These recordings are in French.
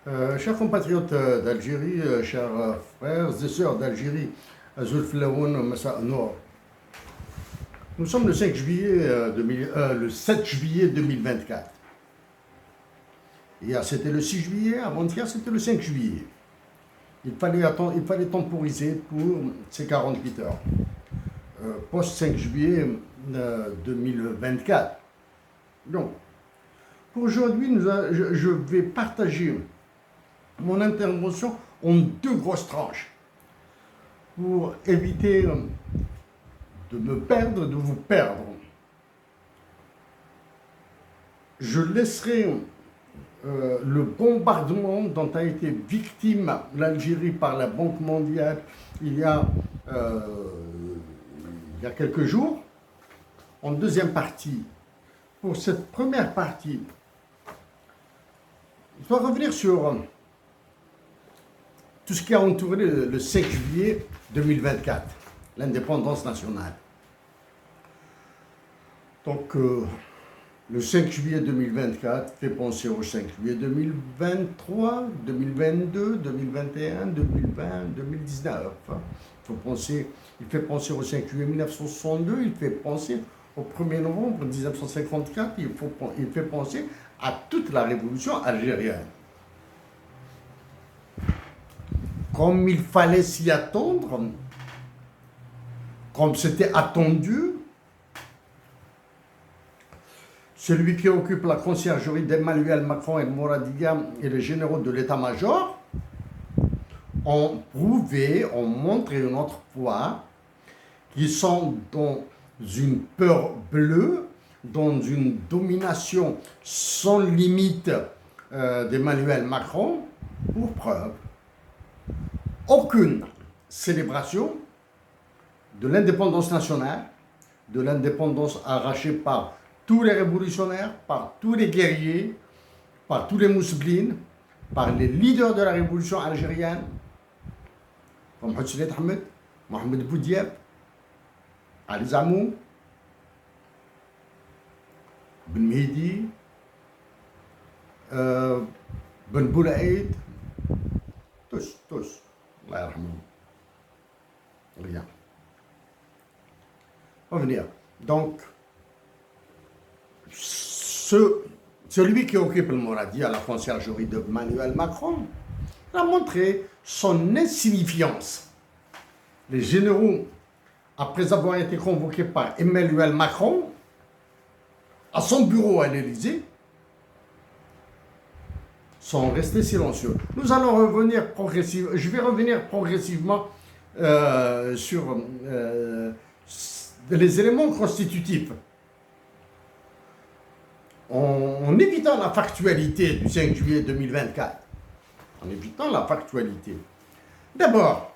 Chers compatriotes d'Algérie, chers frères et sœurs d'Algérie, Zulf Laoun, Massa Noor. Nous sommes le 5 juillet, le 7 juillet 2024. Hier c'était le 6 juillet, avant-hier c'était le 5 juillet. Il fallait temporiser pour ces 48 heures. Post 5 juillet 2024. Donc, pour aujourd'hui, je vais partager mon intervention en deux grosses tranches pour éviter de me perdre, de vous perdre. Je laisserai le bombardement dont a été victime l'Algérie par la Banque mondiale il y a quelques jours, en deuxième partie. Pour cette première partie, je dois revenir sur tout ce qui a entouré le 5 juillet 2024, l'indépendance nationale. Donc, le 5 juillet 2024 fait penser au 5 juillet 2023, 2022, 2021, 2020, 2019. Il fait penser au 5 juillet 1962, il fait penser au 1er novembre 1954, il fait penser à toute la révolution algérienne. Comme il fallait s'y attendre, comme c'était attendu, celui qui occupe la conciergerie d'Emmanuel Macron et de Mouradiga et les généraux de l'état-major ont prouvé, ont montré une autre fois qu'ils sont dans une peur bleue, dans une domination sans limite d'Emmanuel Macron, pour preuve. Aucune célébration de l'indépendance nationale, de l'indépendance arrachée par tous les révolutionnaires, par tous les guerriers, par tous les mousselines, par les leaders de la révolution algérienne, comme Hussein Ahmed, Mohamed Boudiab, Ali Zamou, Ben Mehdi, Ben Boulaïd, tous. Allah yarhamou. Rien. On va venir. Donc, celui qui occupe le Mouradi à la conciergerie de Emmanuel Macron a montré son insignifiance. Les généraux, après avoir été convoqués par Emmanuel Macron à son bureau à l'Élysée, sont restés silencieux. Nous allons revenir progressivement, je vais revenir progressivement sur les éléments constitutifs. En évitant la factualité du 5 juillet 2024. En évitant la factualité. D'abord,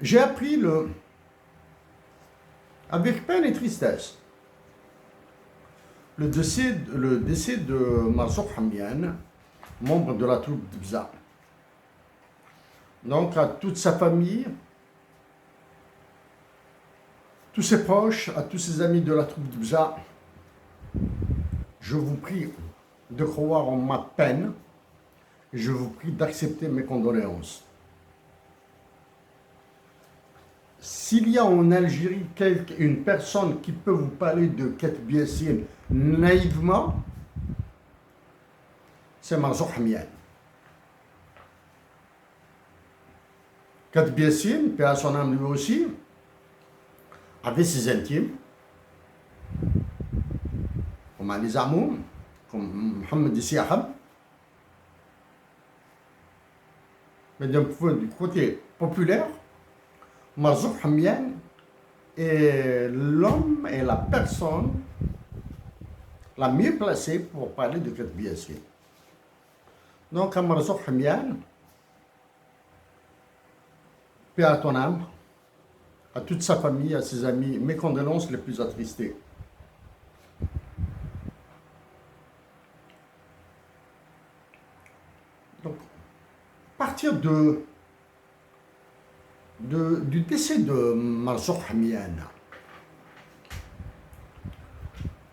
j'ai appris avec peine et tristesse le décès de Marzouk Hamian, membre de la troupe de Bza. Donc à toute sa famille, tous ses proches, à tous ses amis de la troupe de Bza, je vous prie de croire en ma peine et je vous prie d'accepter mes condoléances. S'il y a en Algérie une personne qui peut vous parler de Katb Yassine naïvement, c'est Marzouk Hamian. Katb Yassine, paix à son âme lui aussi, avait ses intimes, comme Ali Zamou, comme Mohamed Siahab. Mais du côté populaire, Marzouk Hamian est l'homme et la personne la mieux placée pour parler de Katb Yassine. Donc à Marzouk Hamian, paix à ton âme, à toute sa famille, à ses amis, mes condoléances les plus attristées. Donc, à partir du décès de Marzouk Hamian,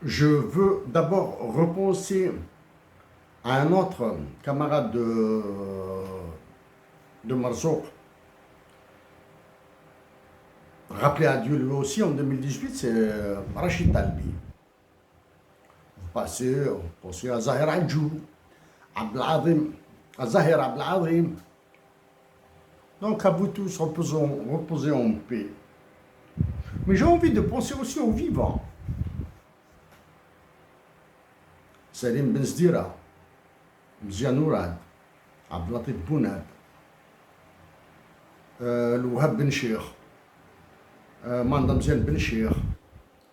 je veux d'abord repenser à un autre camarade de Marzouk, rappelé à Dieu lui aussi en 2018, c'est Rachid Talbi. Vous pensez à Zahir Adjou, Abdelazim, à Zahir Abdelazim. Donc à vous tous, reposez en paix. Mais j'ai envie de penser aussi aux vivants. Salim Ben Zdira, Mzian Ourad, Abdelatif Bounab, Louhab Ben Cheikh, Mandamzian Ben Cheikh,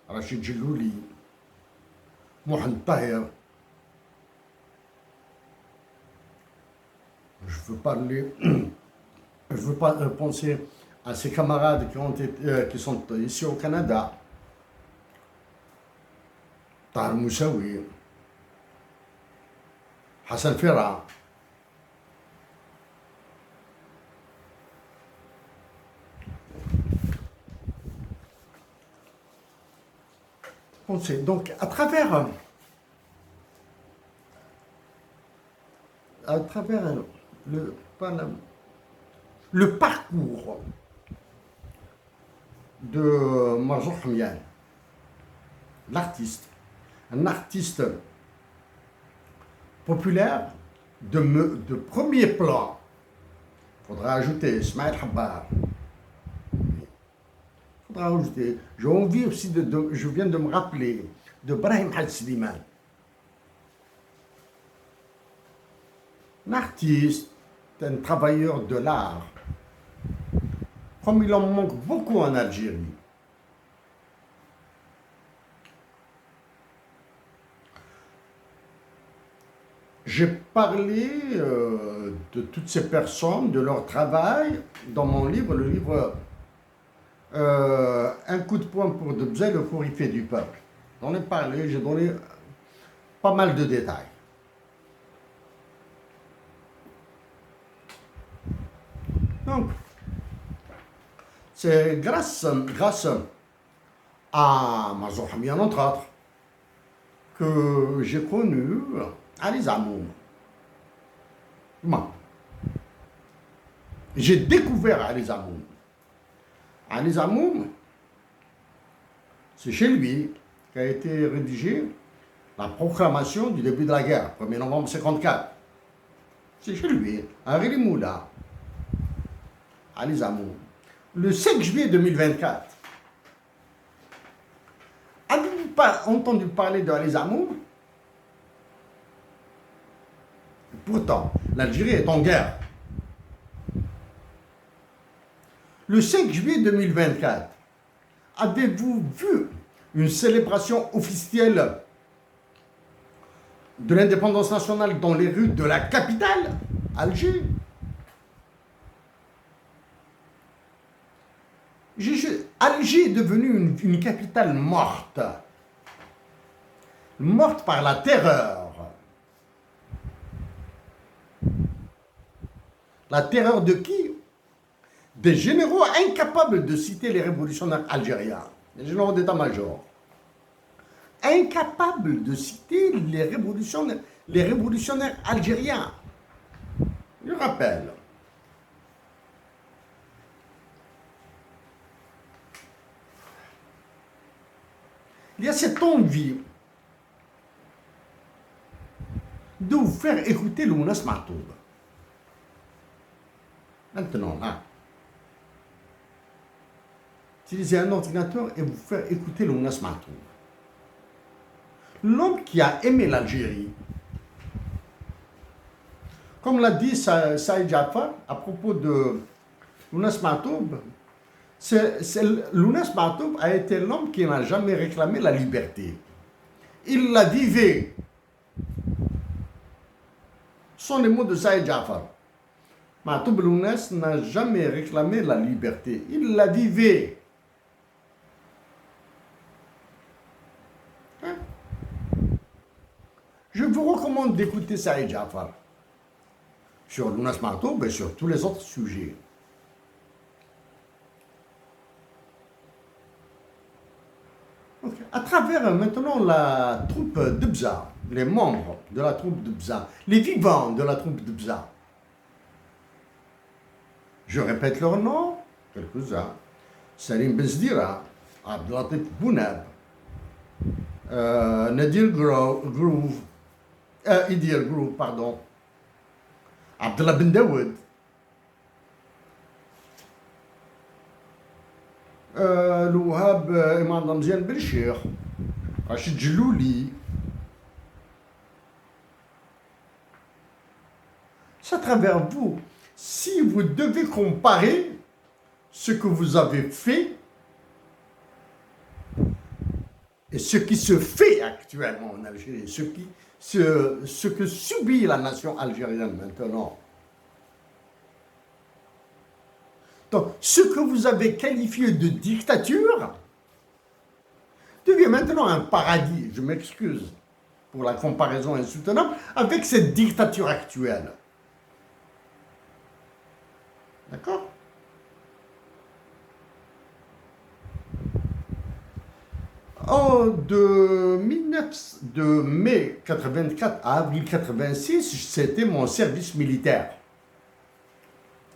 Rachid Djilouli, Mohamed Tahir. Je veux pas penser à ces camarades qui sont ici au Canada. Tahar Moussaoui, Hassan Ferra. Donc, à travers le parcours de Marzouk Hamian, l'artiste, un artiste populaire de premier plan. Il faudra ajouter Ismaël Habbar. Il faudra ajouter. J'ai envie aussi je viens de me rappeler de Brahim Al-Sliman. Un artiste, un travailleur de l'art, comme il en manque beaucoup en Algérie. J'ai parlé de toutes ces personnes, de leur travail, dans mon livre, le livre Un coup de poing pour Debza, le coryphée du peuple. J'en ai parlé, j'ai donné pas mal de détails. Donc, c'est grâce à Marzouk Hamian, entre autres, que j'ai connu Ali Zamoum. J'ai découvert Ali Zamoum. Ali Zamoum, c'est chez lui qu'a été rédigée la proclamation du début de la guerre, 1er novembre 1954. C'est chez lui, à Rili-Moula, Ali Zamoum. Le 5 juillet 2024, avez-vous pas entendu parler de Ali Zamoum? Pourtant, l'Algérie est en guerre. Le 5 juillet 2024, avez-vous vu une célébration officielle de l'indépendance nationale dans les rues de la capitale, Alger? Alger est devenue une capitale morte. Morte par la terreur. La terreur de qui? Des généraux incapables de citer les révolutionnaires algériens, les généraux d'état-major. Incapables de citer les révolutionnaires algériens. Je rappelle. Il y a cette envie de vous faire écouter le Mounas Matoub. Maintenant, là, utilisez un ordinateur et vous faire écouter le Mounas Matoub. L'homme qui a aimé l'Algérie, comme l'a dit Saïd Jafar à propos de Mounas Matoub, Mounas Matoub a été l'homme qui n'a jamais réclamé la liberté. Il la vivait. Ce sont les mots de Saïd Jafar. Matoub Lounas n'a jamais réclamé la liberté. Il la vivait. Hein? Je vous recommande d'écouter Saïd Jafar sur Lounas Matoub et sur tous les autres sujets. Donc, à travers maintenant la troupe Debza, les membres de la troupe de Bza, les vivants de la troupe de Bza. Je répète leur nom, quelques-uns. Salim Bezdira, Abdelatif Bounab, Nadir Groove, Idir Groove, pardon, Abdallah Ben Daoud, Louhab Imam Ramzian Belchir, Rachid Djelouli. C'est à travers vous. Si vous devez comparer ce que vous avez fait et ce qui se fait actuellement en Algérie, ce que subit la nation algérienne maintenant. Donc, ce que vous avez qualifié de dictature devient maintenant un paradis, je m'excuse pour la comparaison insoutenable, avec cette dictature actuelle. D'accord? De mai 84 à avril 86, c'était mon service militaire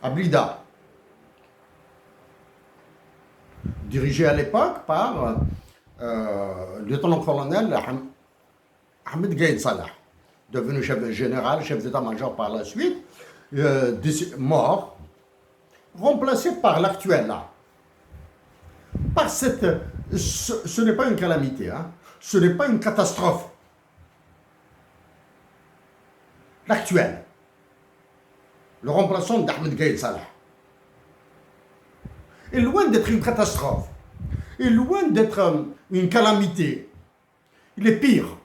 à Blida, dirigé à l'époque par le lieutenant-colonel Ahmed Gaïd Salah, devenu chef général, chef d'état-major par la suite, mort, remplacé par l'actuel là. Par ce n'est pas une calamité, hein? Ce n'est pas une catastrophe. L'actuel, le remplaçant d'Ahmed Gaïd Salah, est loin d'être une catastrophe, est loin d'être une calamité. Il est pire.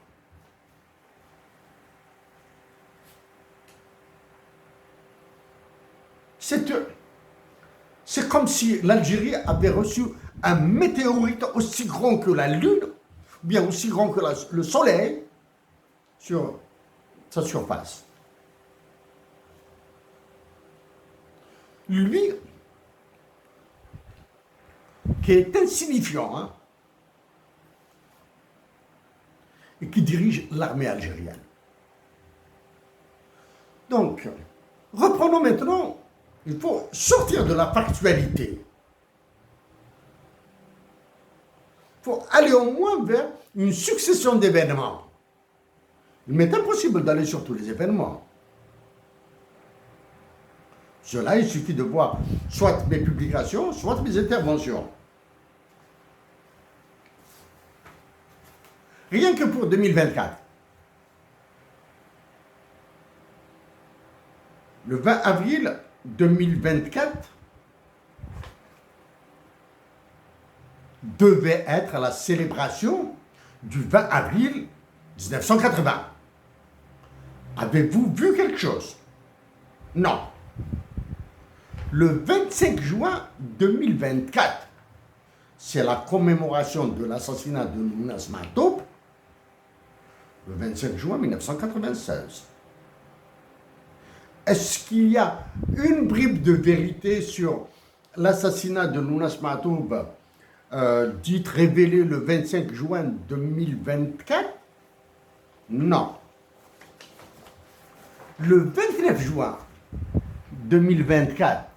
C'est comme si l'Algérie avait reçu un météorite aussi grand que la Lune, ou bien aussi grand que le Soleil, sur sa surface. Lui, qui est insignifiant, hein, et qui dirige l'armée algérienne. Donc, reprenons maintenant, il faut sortir de la factualité. Il faut aller au moins vers une succession d'événements. Il m'est impossible d'aller sur tous les événements. Cela, il suffit de voir soit mes publications, soit mes interventions. Rien que pour 2024. Le 20 avril 2024 devait être la célébration du 20 avril 1980. Avez-vous vu quelque chose? Non. Le 25 juin 2024, c'est la commémoration de l'assassinat de Lounas Matoub, le 25 juin 1996. Est-ce qu'il y a une bribe de vérité sur l'assassinat de Lounas Matoub, dite révélée le 25 juin 2024? Non. Le 29 juin 2024,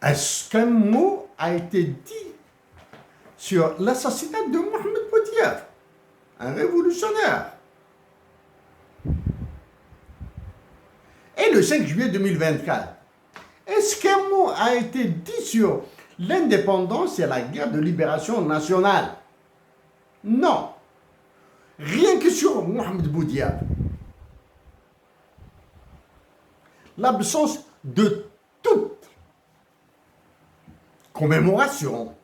est-ce qu'un mot a été dit sur l'assassinat de Mohamed Boudiaf, un révolutionnaire? Et le 5 juillet 2024, est-ce qu'un mot a été dit sur l'indépendance et la guerre de libération nationale? Non. Rien que sur Mohamed Boudiaf. L'absence de toute commémoration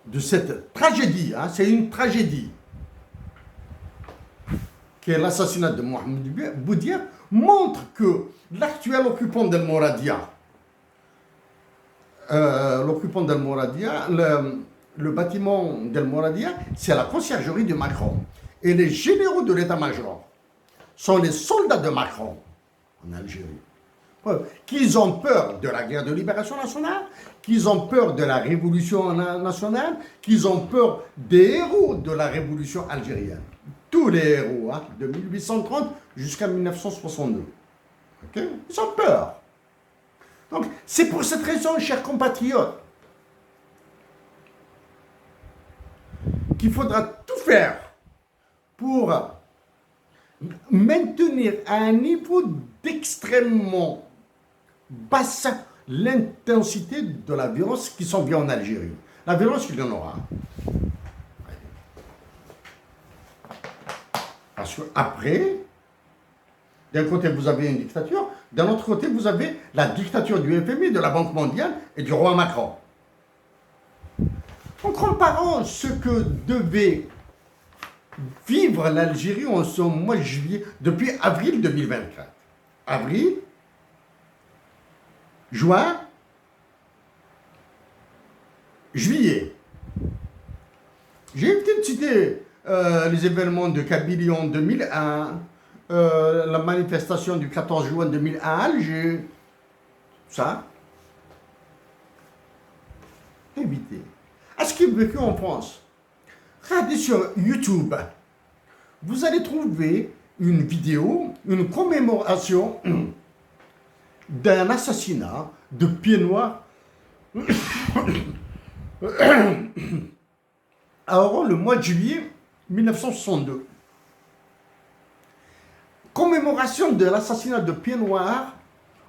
de cette tragédie, hein, c'est une tragédie, qui est l'assassinat de Mohamed Boudiaf, montre que l'actuel occupant d'El Mouradia, le bâtiment d'El Mouradia, c'est la conciergerie de Macron. Et les généraux de l'état-major sont les soldats de Macron en Algérie. Preuve qu'ils ont peur de la guerre de libération nationale, qu'ils ont peur de la révolution nationale, qu'ils ont peur des héros de la révolution algérienne. Tous les héros, hein, de 1830 jusqu'à 1962. Okay? Ils ont peur. Donc, c'est pour cette raison, chers compatriotes, qu'il faudra tout faire pour maintenir à un niveau d'extrêmement basse l'intensité de la violence qui s'en vient en Algérie. La violence, il y en aura. Parce qu'après, d'un côté, vous avez une dictature, d'un autre côté, vous avez la dictature du FMI, de la Banque mondiale et du roi Macron. En comparant ce que devait vivre l'Algérie en ce mois de juillet, depuis avril 2024. Avril, juin, juillet. J'ai peut-être cité les événements de Kabylie en 2001, la manifestation du 14 juin 2001 à Alger, ça. Évitez. Est-ce qu'il est vécu en France? Regardez sur YouTube, vous allez trouver une vidéo, une commémoration d'un assassinat de pieds noirs à Oran le mois de juillet 1962. Commémoration de l'assassinat de pieds noirs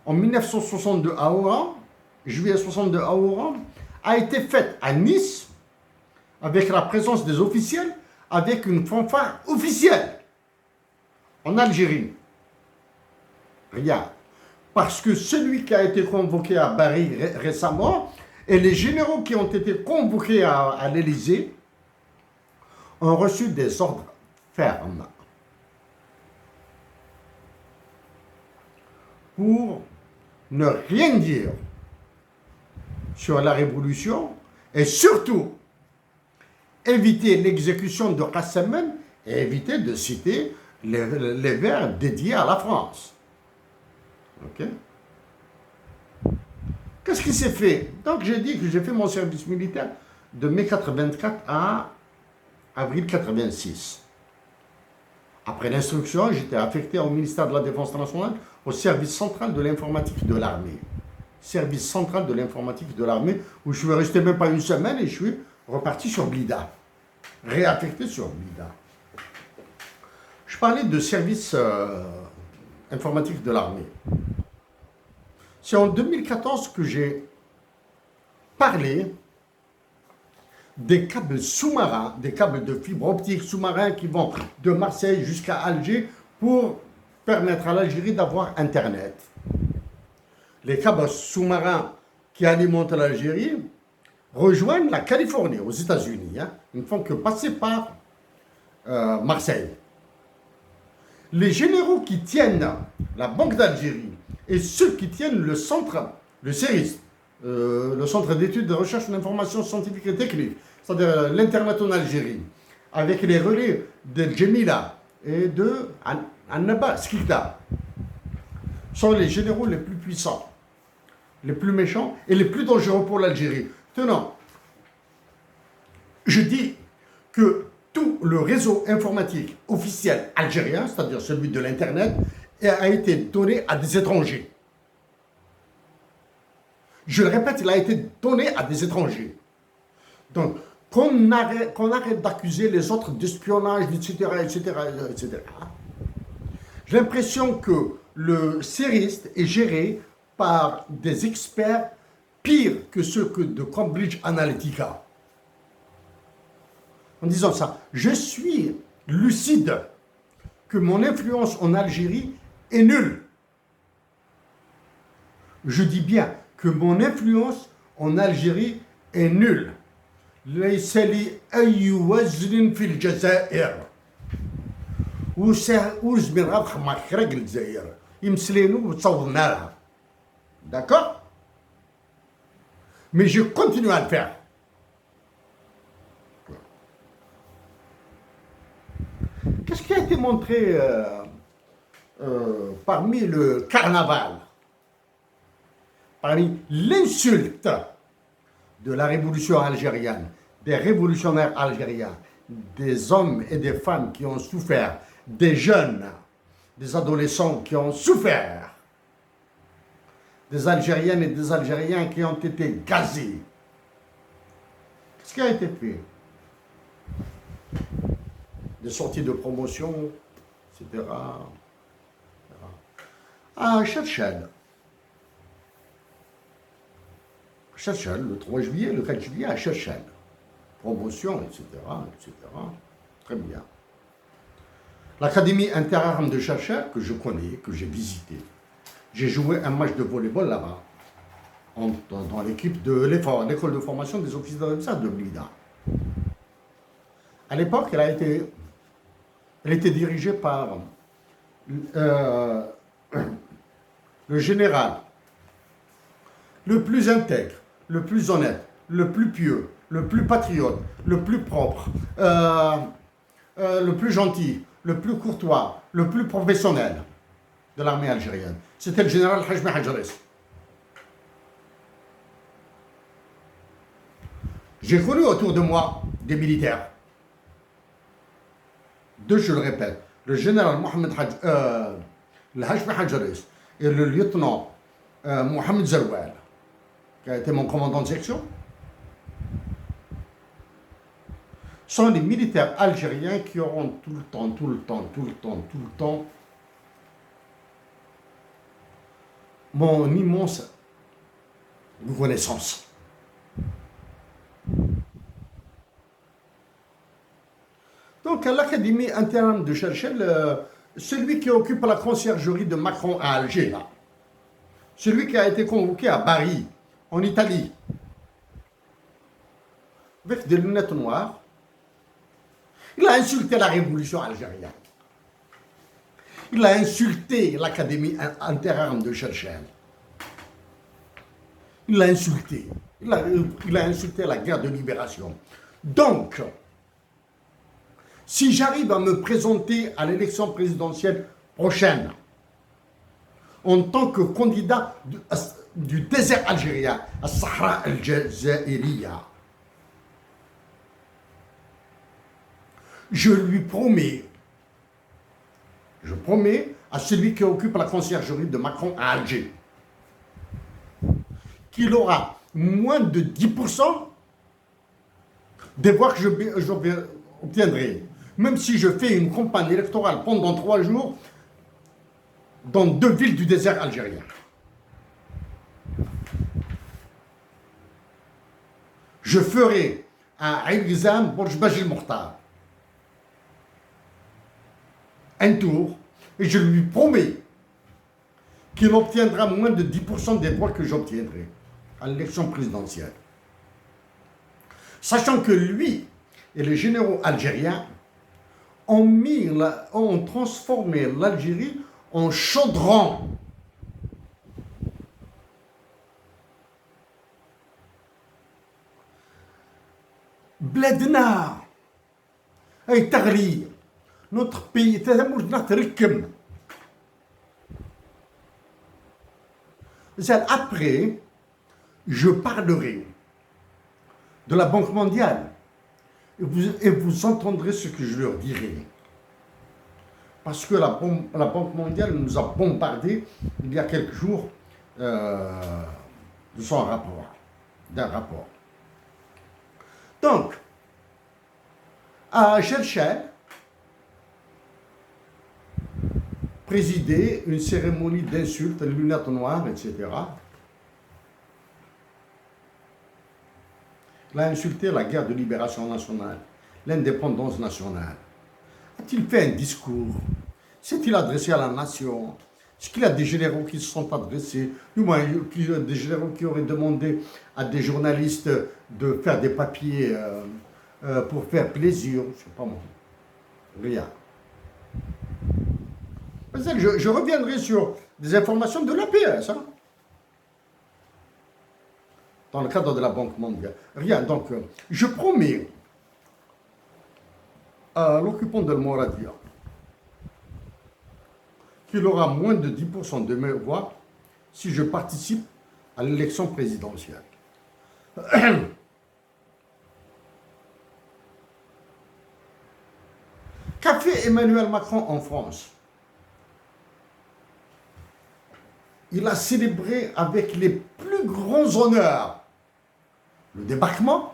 en 1962 à Oran, juillet 62 à Oran, a été faite à Nice avec la présence des officiels, avec une fanfare officielle en Algérie. Regarde. Parce que celui qui a été convoqué à Paris récemment et les généraux qui ont été convoqués à l'Élysée ont reçu des ordres fermes pour ne rien dire sur la révolution et surtout éviter l'exécution de Qassemen et éviter de citer les vers dédiés à la France. Ok? Qu'est-ce qui s'est fait? Donc j'ai dit que j'ai fait mon service militaire de mai 84 à avril 86. Après l'instruction, j'étais affecté au ministère de la Défense nationale, au service central de l'informatique de l'armée. Service central de l'informatique de l'armée, où je suis resté même pas une semaine et je suis reparti sur Blida. Réaffecté sur Blida. Je parlais de service informatique de l'armée. C'est en 2014 que j'ai parlé des câbles sous-marins, des câbles de fibre optique sous-marins qui vont de Marseille jusqu'à Alger pour permettre à l'Algérie d'avoir Internet. Les câbles sous-marins qui alimentent l'Algérie rejoignent la Californie, aux États-Unis. Hein. Ils ne font que passer par Marseille. Les généraux qui tiennent la Banque d'Algérie et ceux qui tiennent le centre, le CERIS, le Centre d'études de recherche d'information scientifique et technique, c'est-à-dire l'Internet en Algérie, avec les relais de Djemila et de Annaba Skilta, sont les généraux les plus puissants, les plus méchants et les plus dangereux pour l'Algérie. Tenant, je dis que tout le réseau informatique officiel algérien, c'est-à-dire celui de l'Internet, a été donné à des étrangers. Je le répète, il a été donné à des étrangers. Donc, qu'on arrête d'accuser les autres d'espionnage, etc., etc., etc. J'ai l'impression que le CERIS est géré par des experts pires que ceux de Cambridge Analytica. En disant ça, je suis lucide que mon influence en Algérie est nulle. Je dis bien que mon influence en Algérie est nulle. ليس لي أي وزن في الجزائر. وزمن غير ما خرج الجزائر. يمسلينو وتصورنا لها. D'accord? Mais je continue à le faire. Qu'est-ce qui a été montré parmi le carnaval? parmi l'insulte de la révolution algérienne, des révolutionnaires algériens, des hommes et des femmes qui ont souffert, des jeunes, des adolescents qui ont souffert, des Algériennes et des Algériens qui ont été gazés. Qu'est-ce qui a été fait? Des sorties de promotion, etc. À Cherchel, le 3 juillet, le 4 juillet, à Cherchel. Promotion, etc., etc. Très bien. L'académie interarmes de Cherchel, que je connais, que j'ai visité. J'ai joué un match de volleyball là-bas, dans l'équipe de l'école de formation des officiers de Blida. À l'époque, elle était dirigée par le général le plus intègre, le plus honnête, le plus pieux, le plus patriote, le plus propre, le plus gentil, le plus courtois, le plus professionnel de l'armée algérienne. C'était le général Hajmi Hadjaris. J'ai connu autour de moi des militaires. Deux, je le répète, le général Mohamed Hajmi Hadjaris et le lieutenant Mohamed Zerouel, qui a été mon commandant de section, sont les militaires algériens qui auront tout le temps mon immense reconnaissance. Donc, à l'Académie interne de Cherchel, celui qui occupe la conciergerie de Macron à Alger, là, celui qui a été convoqué à Paris, en Italie, avec des lunettes noires, il a insulté la révolution algérienne. Il a insulté l'Académie interarmes de Cherchel. Il l'a insulté. Il a insulté la guerre de libération. Donc, si j'arrive à me présenter à l'élection présidentielle prochaine en tant que candidat du désert algérien, à Sahara al-Jazairiya, je promets à celui qui occupe la conciergerie de Macron à Alger qu'il aura moins de 10% des voix que j'obtiendrai. Même si je fais une campagne électorale pendant 3 jours dans 2 villes du désert algérien. Je ferai à Aïn Ghizam, Borj Bajil Mokhtar, un tour, et je lui promets qu'il obtiendra moins de 10% des voix que j'obtiendrai à l'élection présidentielle. Sachant que lui et les généraux algériens ont transformé l'Algérie en chaudron. Bledna, ay Tagri, notre pays, après, je parlerai de la Banque mondiale et vous entendrez ce que je leur dirai. Parce que la Banque mondiale nous a bombardé il y a quelques jours de son rapport, d'un rapport. Donc, à Cherchel, présider une cérémonie d'insultes, lunettes noires, etc. Il a insulté la guerre de libération nationale, l'indépendance nationale. A-t-il fait un discours? S'est-il adressé à la nation? Est-ce qu'il y a des généraux qui se sont adressés? Du moins, des généraux qui auraient demandé à des journalistes de faire des papiers pour faire plaisir? Je ne sais pas moi. Rien. Je reviendrai sur des informations de l'APS, hein, dans le cadre de la Banque mondiale. Rien. Donc, je promets à l'occupant de Mouradia qu'il aura moins de 10% de mes voix si je participe à l'élection présidentielle. Qu'a fait Emmanuel Macron en France? Il a célébré avec les plus grands honneurs le débarquement,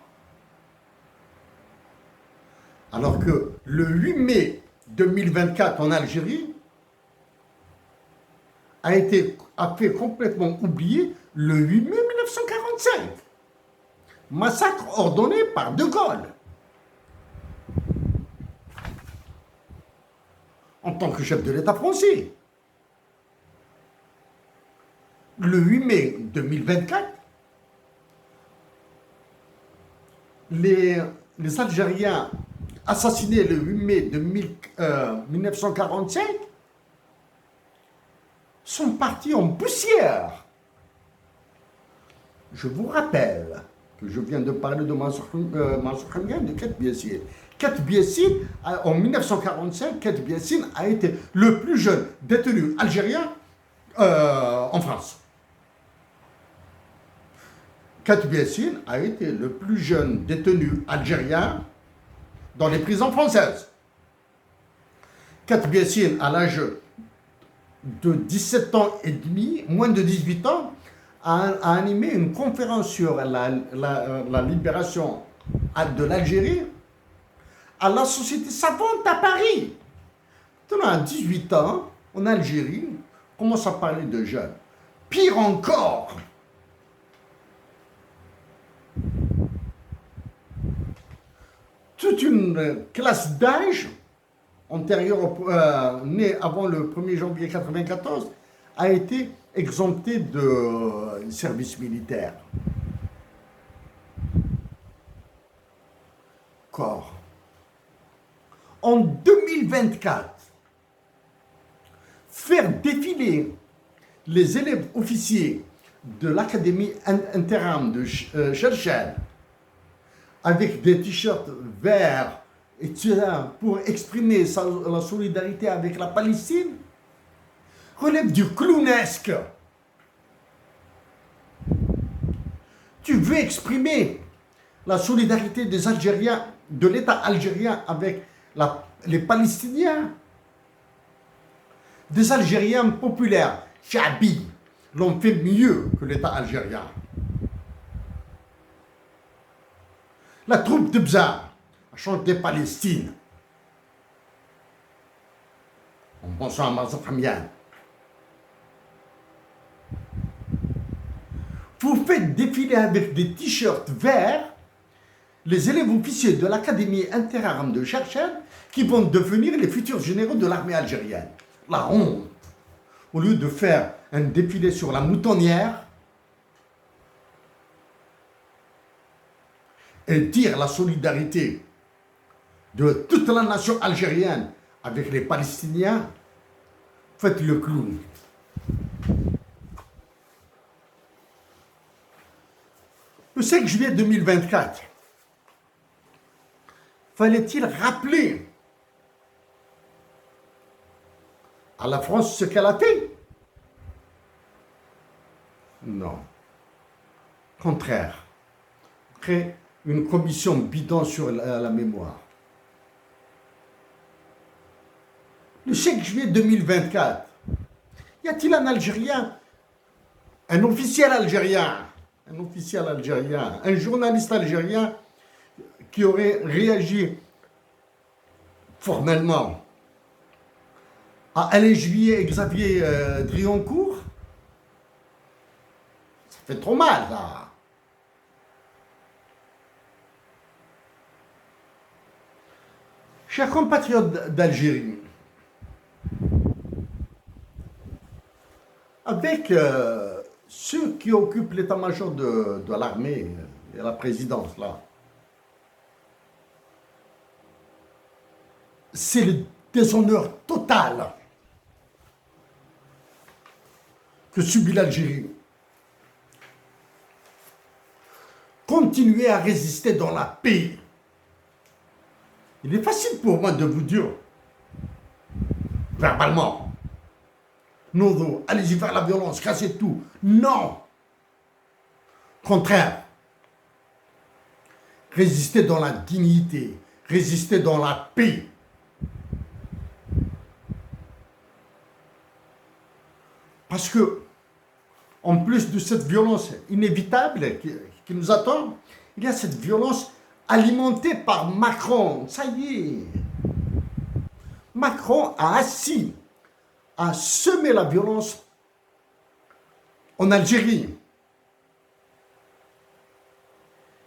alors que le 8 mai 2024 en Algérie a fait complètement oublier le 8 mai 1945. Massacre ordonné par De Gaulle. En tant que chef de l'État français. Le 8 mai 2024, les Algériens assassinés le 8 mai 1945 sont partis en poussière. Je vous rappelle que je viens de parler de Mansour Khamghan, de Kate Biessine. Kate Biessine, en 1945, Kate Biessine a été le plus jeune détenu algérien en France. Kate Biessine a été le plus jeune détenu algérien dans les prisons françaises. Kate Biessine, à l'âge de 17 ans et demi, moins de 18 ans, a animé une conférence sur la libération de l'Algérie à la Société savante à Paris. À 18 ans, en Algérie, on commence à parler de jeunes. Pire encore, toute une classe d'âge antérieure, née avant le 1er janvier 1994, a été exemptée de service militaire. Corps. En 2024, faire défiler les élèves officiers de l'Académie intérim de Cherchel avec des t-shirts verts, etc., pour exprimer la solidarité avec la Palestine, relève du clownesque. Tu veux exprimer la solidarité des Algériens, de l'État algérien avec les Palestiniens. Des Algériens populaires, Chabi, l'ont fait mieux que l'État algérien. La troupe de Bza a chanté Palestine. En pensant à Mansour Khamghan. Vous faites défiler avec des t-shirts verts les élèves officiers de l'Académie intérim de Cherchel qui vont devenir les futurs généraux de l'armée algérienne. La honte. Au lieu de faire un défilé sur la moutonnière et dire la solidarité de toute la nation algérienne avec les Palestiniens, faites le clown. Le 5 juillet 2024, fallait-il rappeler à la France ce qu'elle a fait? Non. Contraire. Créer une commission bidon sur la mémoire. Le 5 juillet 2024, y a-t-il un Algérien, un officiel algérien, un journaliste algérien qui aurait réagi formellement à Alain Juillet et Xavier Drioncourt? Ça fait trop mal, là. Chers compatriotes d'Algérie, avec ceux qui occupent l'état-major de l'armée et la présidence, là, c'est le déshonneur total que subit l'Algérie. Continuez à résister dans la paix. Il est facile pour moi de vous dire, verbalement, non, allez-y faire la violence, cassez tout. Non. contraire. Résister dans la dignité, résister dans la paix. Parce que, en plus de cette violence inévitable qui nous attend, il y a cette violence alimentée par Macron. Ça y est. Macron a semé la violence en Algérie.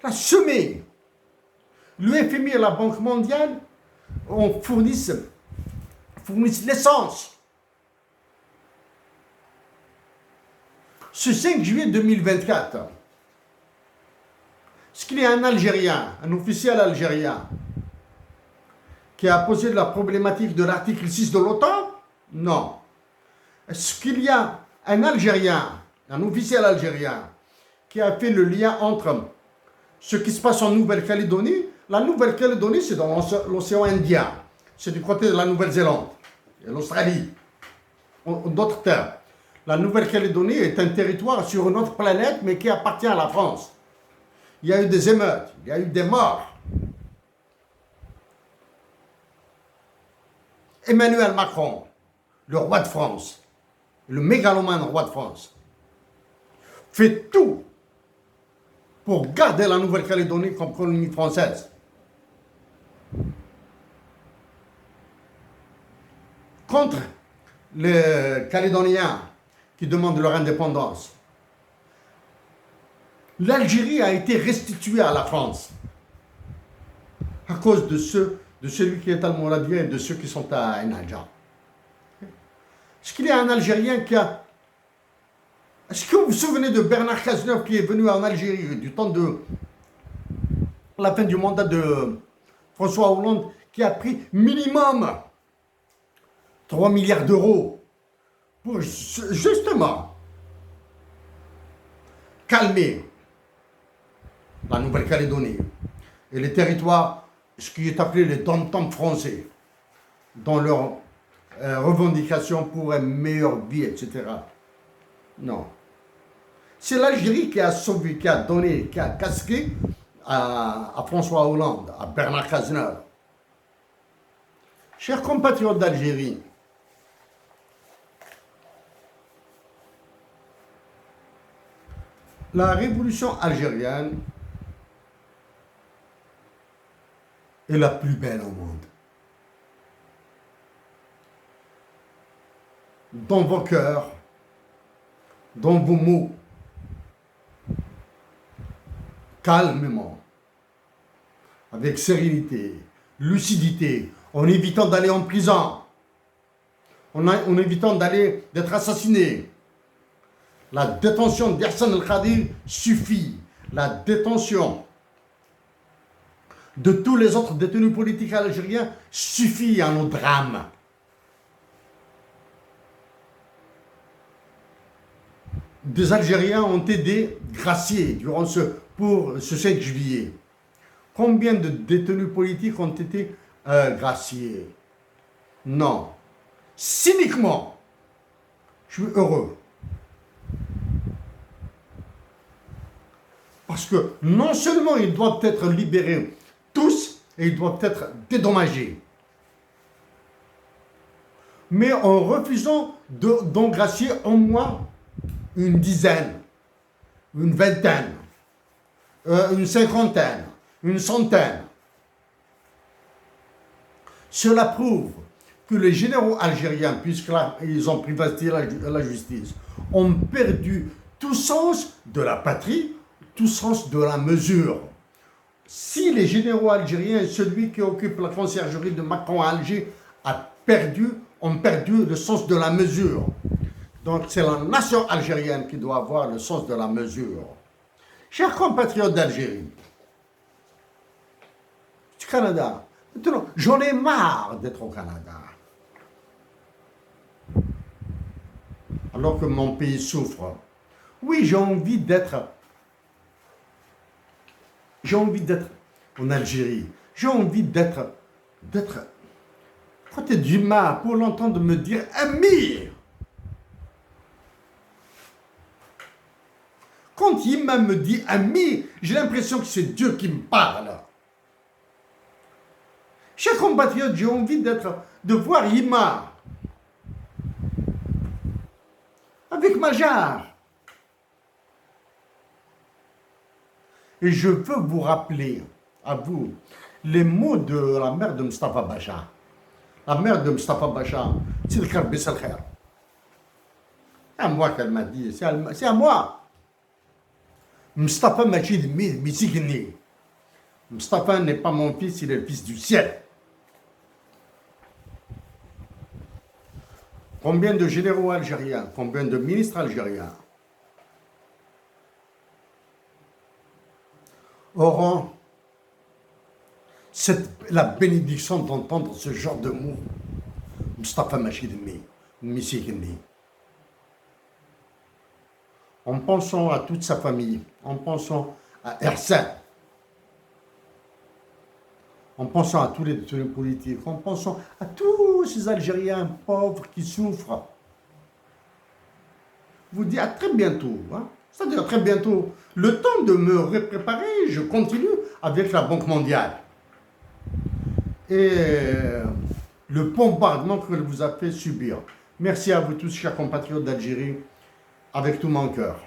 Il a semé. Le FMI et la Banque mondiale fournissent l'essence. Ce 5 juillet 2024, est-ce qu'il y a un Algérien, un officiel algérien, qui a posé la problématique de l'article 6 de l'OTAN? Non. Est-ce qu'il y a un Algérien, un officiel algérien, qui a fait le lien entre ce qui se passe en Nouvelle-Calédonie? La Nouvelle-Calédonie, c'est dans l'océan Indien. C'est du côté de la Nouvelle-Zélande et l'Australie. En d'autres termes, la Nouvelle-Calédonie est un territoire sur une autre planète, mais qui appartient à la France. Il y a eu des émeutes, il y a eu des morts. Emmanuel Macron, le roi de France, le mégalomane roi de France, fait tout pour garder la Nouvelle-Calédonie comme colonie française. Contre les Calédoniens qui demandent leur indépendance. L'Algérie a été restituée à la France à cause de celui qui est almoradien et de ceux qui sont à Enadja. Est-ce qu'il y a un Algérien qui a... Est-ce que vous vous souvenez de Bernard Cazeneuve qui est venu en Algérie du temps de la fin du mandat de François Hollande, qui a pris minimum 3 milliards d'euros pour justement calmer la Nouvelle-Calédonie et les territoires, ce qui est appelé les dom-toms français, dans leurs revendications pour une meilleure vie, etc. Non. C'est l'Algérie qui a sauvé, qui a donné, qui a casqué à François Hollande, à Bernard Cazeneuve. Chers compatriotes d'Algérie, la révolution algérienne est la plus belle au monde. Dans vos cœurs, dans vos mots, calmement, avec sérénité, lucidité, en évitant d'aller en prison, en évitant d'être assassiné. La détention d'Hassan El-Khadir suffit. La détention de tous les autres détenus politiques algériens suffit à nos drames. Des Algériens ont été graciés pour ce 5 juillet. Combien de détenus politiques ont été graciés? Non. Cyniquement, je suis heureux. Parce que non seulement ils doivent être libérés tous, et ils doivent être dédommagés, mais en refusant d'engracier au moins une dizaine, une vingtaine, une cinquantaine, une centaine. Cela prouve que les généraux algériens, puisqu'ils ont privatisé la justice, ont perdu tout sens de la patrie, tout sens de la mesure. Si les généraux algériens, celui qui occupe la conciergerie de Macron à Alger, ont perdu le sens de la mesure. Donc c'est la nation algérienne qui doit avoir le sens de la mesure. Chers compatriotes d'Algérie, du Canada, maintenant, j'en ai marre d'être au Canada. Alors que mon pays souffre. Oui, j'ai envie d'être en Algérie. J'ai envie d'être côté du mal pour l'entendre me dire Amir. Quand Ima me dit ami, j'ai l'impression que c'est Dieu qui me parle. Chers compatriotes, j'ai envie de voir Ima avec Majar. Et je veux vous rappeler, à vous, les mots de la mère de Mustafa Bacha. La mère de Mustafa Bacha, c'est le Kharbi Salkhair. C'est à moi qu'elle m'a dit, c'est à moi. Mustafa m'a dit, Misigni. Mustafa n'est pas mon fils, il est le fils du ciel. Combien de généraux algériens, combien de ministres algériens auront la bénédiction d'entendre ce genre de mots. Mustafa Machidmi, Misigni. En pensant à toute sa famille, en pensant à Ersan, en pensant à tous les détenus politiques, en pensant à tous ces Algériens pauvres qui souffrent. Je vous dis à très bientôt. Hein? C'est-à-dire à très bientôt. Le temps de me préparer, je continue avec la Banque mondiale. Et le bombardement qu'elle vous a fait subir. Merci à vous tous, chers compatriotes d'Algérie, avec tout mon cœur.